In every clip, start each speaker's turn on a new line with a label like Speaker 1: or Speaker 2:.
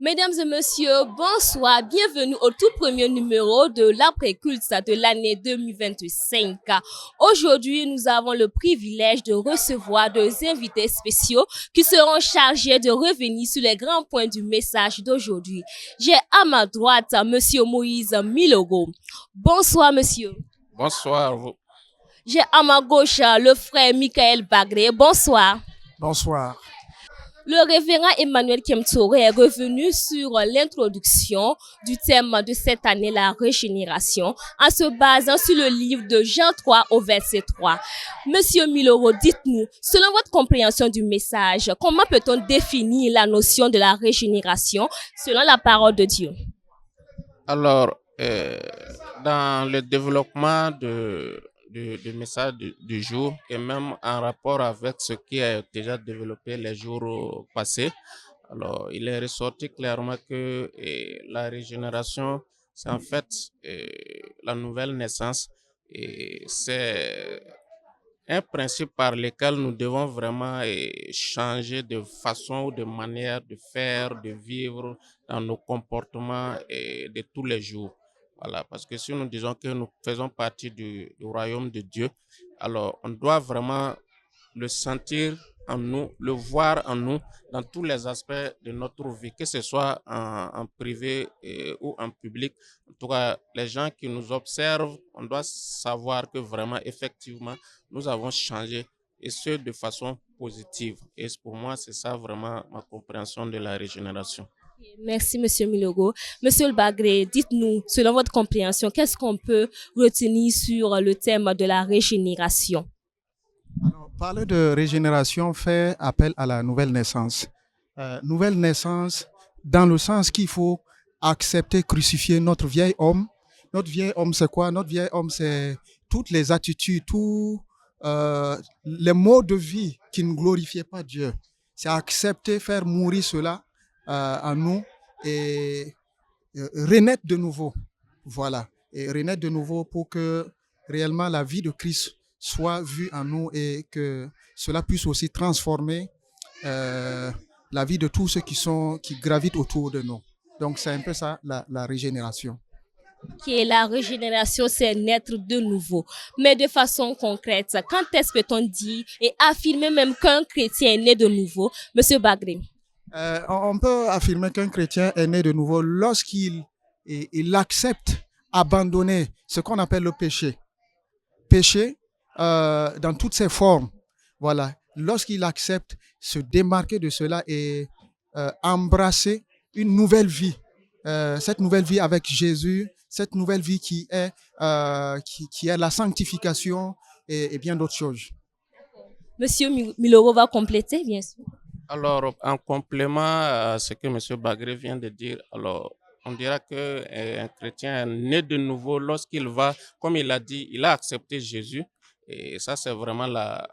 Speaker 1: Mesdames et messieurs, bonsoir. Bienvenue au tout premier numéro de l'après-culte de l'année 2025. Aujourd'hui, nous avons le privilège de recevoir deux invités spéciaux qui seront chargés de revenir sur les grands points du message d'aujourd'hui. J'ai à ma droite monsieur Moïse Milogo. Bonsoir, monsieur.
Speaker 2: Bonsoir.
Speaker 1: J'ai à ma gauche le frère Michael Bagré. Bonsoir.
Speaker 3: Bonsoir.
Speaker 1: Le révérend Emmanuel Kemtore est revenu sur l'introduction du thème de cette année, la régénération, en se basant sur le livre de Jean 3 au verset 3. Monsieur Miloro, dites-nous, selon votre compréhension du message, comment peut-on définir la notion de la régénération selon la parole de Dieu?
Speaker 2: Alors, dans le développement du message du jour et même en rapport avec ce qui a déjà développé les jours passés, alors il est ressorti clairement que la régénération, c'est en fait la nouvelle naissance et c'est un principe par lequel nous devons vraiment changer de façon ou de manière de faire, de vivre dans nos comportements de tous les jours. Voilà, parce que si nous disons que nous faisons partie du royaume de Dieu, alors on doit vraiment le sentir en nous, le voir en nous dans tous les aspects de notre vie, que ce soit en privé ou en public. En tout cas, les gens qui nous observent, on doit savoir que vraiment, effectivement, nous avons changé et ce de façon positive. Et pour moi, c'est ça vraiment ma compréhension de la régénération.
Speaker 1: Merci, Monsieur Milogo. Monsieur Le Bagré, dites-nous, selon votre compréhension, qu'est-ce qu'on peut retenir sur le thème de la régénération?
Speaker 3: Alors, parler de régénération fait appel à la nouvelle naissance. Nouvelle naissance dans le sens qu'il faut accepter, crucifier notre vieil homme. Notre vieil homme, c'est quoi? Notre vieil homme, c'est toutes les attitudes, tous les modes de vie qui ne glorifiaient pas Dieu. C'est accepter, faire mourir cela en nous et renaître de nouveau. Voilà. Et renaître de nouveau pour que réellement la vie de Christ soit vue en nous et que cela puisse aussi transformer la vie de tous ceux qui gravitent autour de nous. Donc c'est un peu ça la régénération.
Speaker 1: Qui est la régénération, c'est naître de nouveau. Mais de façon concrète, quand est-ce que peut-on dire et affirmer même qu'un chrétien est né de nouveau, Monsieur Bagré?
Speaker 3: On peut affirmer qu'un chrétien est né de nouveau lorsqu'il accepte abandonner ce qu'on appelle le péché. Péché dans toutes ses formes. Voilà. Lorsqu'il accepte se démarquer de cela et embrasser une nouvelle vie. Cette nouvelle vie avec Jésus, cette nouvelle vie qui est la sanctification et bien d'autres choses.
Speaker 1: Monsieur Miloro va compléter, bien sûr.
Speaker 2: Alors, en complément à ce que M. Bagré vient de dire, alors on dira qu'un chrétien est né de nouveau lorsqu'il va, comme il a dit, il a accepté Jésus. Et ça, c'est vraiment la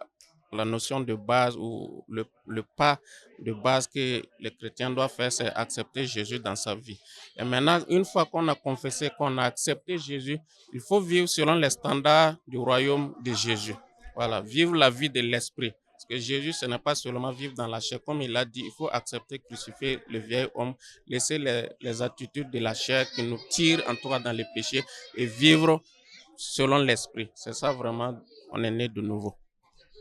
Speaker 2: notion de base ou le pas de base que le chrétien doit faire, c'est accepter Jésus dans sa vie. Et maintenant, une fois qu'on a confessé, qu'on a accepté Jésus, il faut vivre selon les standards du royaume de Jésus. Voilà, vivre la vie de l'esprit. Parce que Jésus, ce n'est pas seulement vivre dans la chair. Comme il a dit, il faut accepter, crucifier le vieil homme, laisser les attitudes de la chair qui nous tirent en tout cas dans le péché et vivre selon l'esprit. C'est ça vraiment, on est né de nouveau.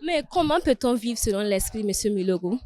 Speaker 1: Mais comment peut-on vivre selon l'esprit, Monsieur Milogo?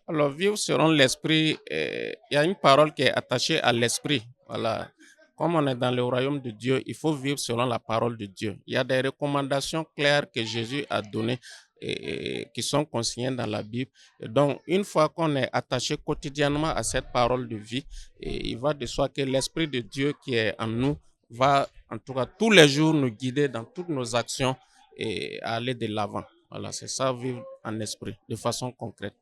Speaker 2: Alors, vivre selon l'esprit, il y a une parole qui est attachée à l'esprit. Voilà. Comme on est dans le royaume de Dieu, il faut vivre selon la parole de Dieu. Il y a des recommandations claires que Jésus a données et qui sont consignées dans la Bible. Et donc, une fois qu'on est attaché quotidiennement à cette parole de vie, il va de soi que l'Esprit de Dieu qui est en nous va, en tout cas, tous les jours nous guider dans toutes nos actions et aller de l'avant. Voilà, c'est ça, vivre en esprit, de façon concrète.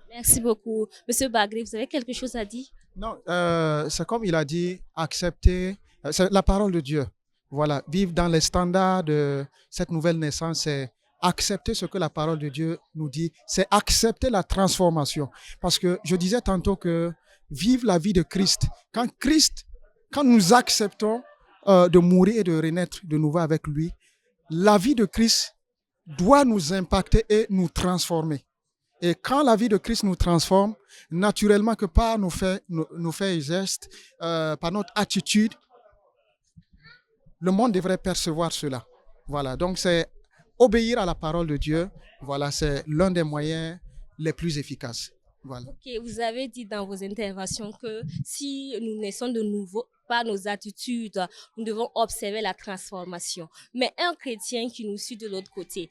Speaker 1: Merci beaucoup. Monsieur Bagré, vous avez quelque chose à dire?
Speaker 3: Non, c'est comme il a dit, accepter, c'est la parole de Dieu. Voilà, vivre dans les standards de cette nouvelle naissance, c'est accepter ce que la parole de Dieu nous dit, c'est accepter la transformation. Parce que je disais tantôt que vivre la vie de Christ, quand nous acceptons de mourir et de renaître de nouveau avec lui, la vie de Christ doit nous impacter et nous transformer. Et quand la vie de Christ nous transforme, naturellement que par nos faits et gestes, par notre attitude, le monde devrait percevoir cela. Voilà, donc c'est obéir à la parole de Dieu. Voilà, c'est l'un des moyens les plus efficaces. Voilà.
Speaker 1: Ok, vous avez dit dans vos interventions que si nous naissons de nouveau par nos attitudes, nous devons observer la transformation. Mais un chrétien qui nous suit de l'autre côté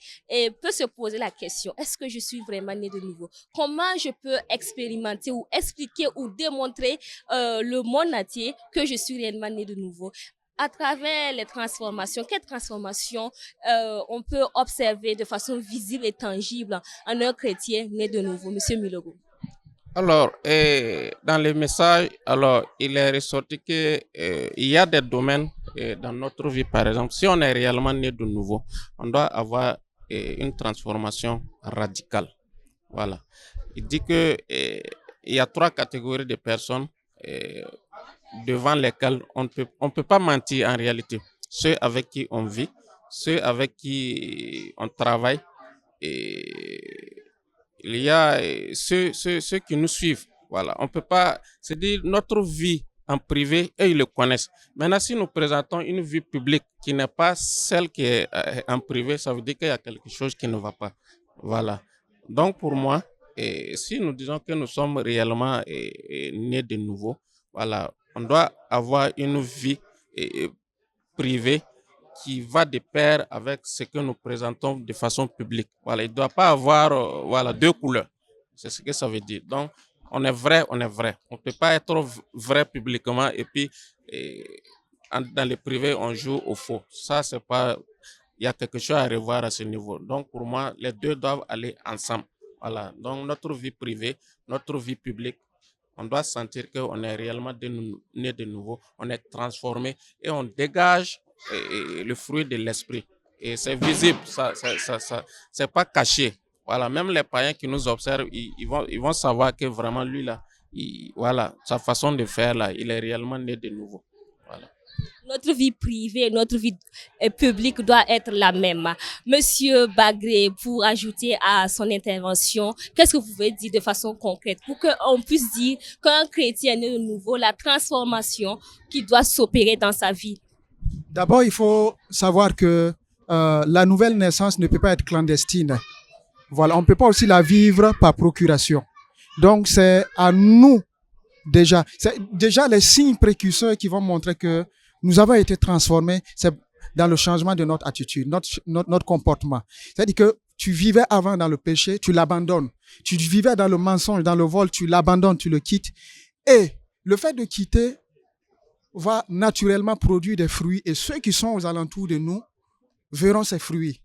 Speaker 1: peut se poser la question, est-ce que je suis vraiment né de nouveau? Comment je peux expérimenter ou expliquer ou démontrer le monde entier que je suis réellement né de nouveau? À travers les transformations, quelles transformations on peut observer de façon visible et tangible en un chrétien né de nouveau, Monsieur Milogo?
Speaker 2: Alors, dans les messages, alors, il est ressorti que il y a des domaines dans notre vie, par exemple, si on est réellement né de nouveau, on doit avoir une transformation radicale. Voilà. Il dit que il y a 3 catégories de personnes devant lesquelles on peut pas mentir en réalité. Ceux avec qui on vit, ceux avec qui on travaille, et il y a ceux qui nous suivent. Voilà, on peut pas, c'est dire notre vie en privé, eux ils le connaissent. Maintenant, si nous présentons une vie publique qui n'est pas celle qui est en privé, ça veut dire qu'il y a quelque chose qui ne va pas. Voilà. Donc pour moi, si nous disons que nous sommes réellement nés de nouveau, voilà, on doit avoir une vie privée qui va de pair avec ce que nous présentons de façon publique. Voilà, il ne doit pas avoir voilà, 2 couleurs. C'est ce que ça veut dire. Donc, on est vrai, on est vrai. On ne peut pas être vrai publiquement et puis dans le privé, on joue au faux. Ça, c'est pas... Il y a quelque chose à revoir à ce niveau. Donc, pour moi, les deux doivent aller ensemble. Voilà. Donc, notre vie privée, notre vie publique, on doit sentir qu'on est réellement né de nouveau, on est transformé et on dégage le fruit de l'esprit. Et c'est visible, c'est pas caché. Voilà, même les païens qui nous observent, ils vont savoir que vraiment lui là, voilà, sa façon de faire là, il est réellement né de nouveau. Voilà.
Speaker 1: Notre vie privée, notre vie publique doit être la même. Monsieur Bagré, pour ajouter à son intervention, qu'est-ce que vous pouvez dire de façon concrète pour qu'on puisse dire qu'un chrétien est né de nouveau, la transformation qui doit s'opérer dans sa vie?
Speaker 3: D'abord, il faut savoir que la nouvelle naissance ne peut pas être clandestine. Voilà, on ne peut pas aussi la vivre par procuration. Donc, c'est à nous c'est déjà les signes précurseurs qui vont montrer que nous avons été transformés, c'est dans le changement de notre attitude, notre comportement. C'est-à-dire que tu vivais avant dans le péché, tu l'abandonnes. Tu vivais dans le mensonge, dans le vol, tu l'abandonnes, tu le quittes. Et le fait de quitter va naturellement produire des fruits et ceux qui sont aux alentours de nous verront ces fruits.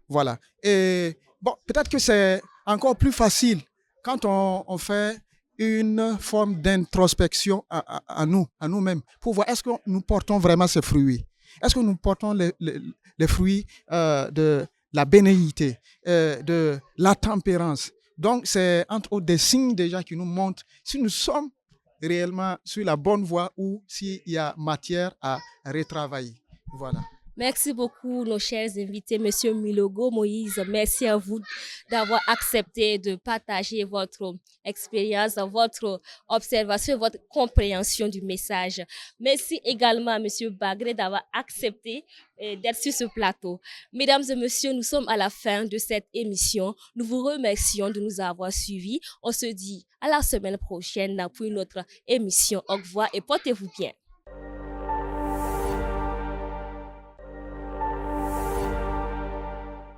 Speaker 3: Voilà. Et bon, peut-être que c'est encore plus facile quand on fait une forme d'introspection à nous-mêmes, pour voir est-ce que nous portons vraiment ces fruits. Est-ce que nous portons les fruits de la bénéité, de la tempérance. Donc, c'est entre autres des signes déjà qui nous montrent si nous sommes réellement sur la bonne voie ou s'il y a matière à retravailler. Voilà.
Speaker 1: Merci beaucoup, nos chers invités, Monsieur Milogo, Moïse. Merci à vous d'avoir accepté de partager votre expérience, votre observation, votre compréhension du message. Merci également à Monsieur Bagré d'avoir accepté d'être sur ce plateau. Mesdames et messieurs, nous sommes à la fin de cette émission. Nous vous remercions de nous avoir suivis. On se dit à la semaine prochaine pour une autre émission. Au revoir et portez-vous bien.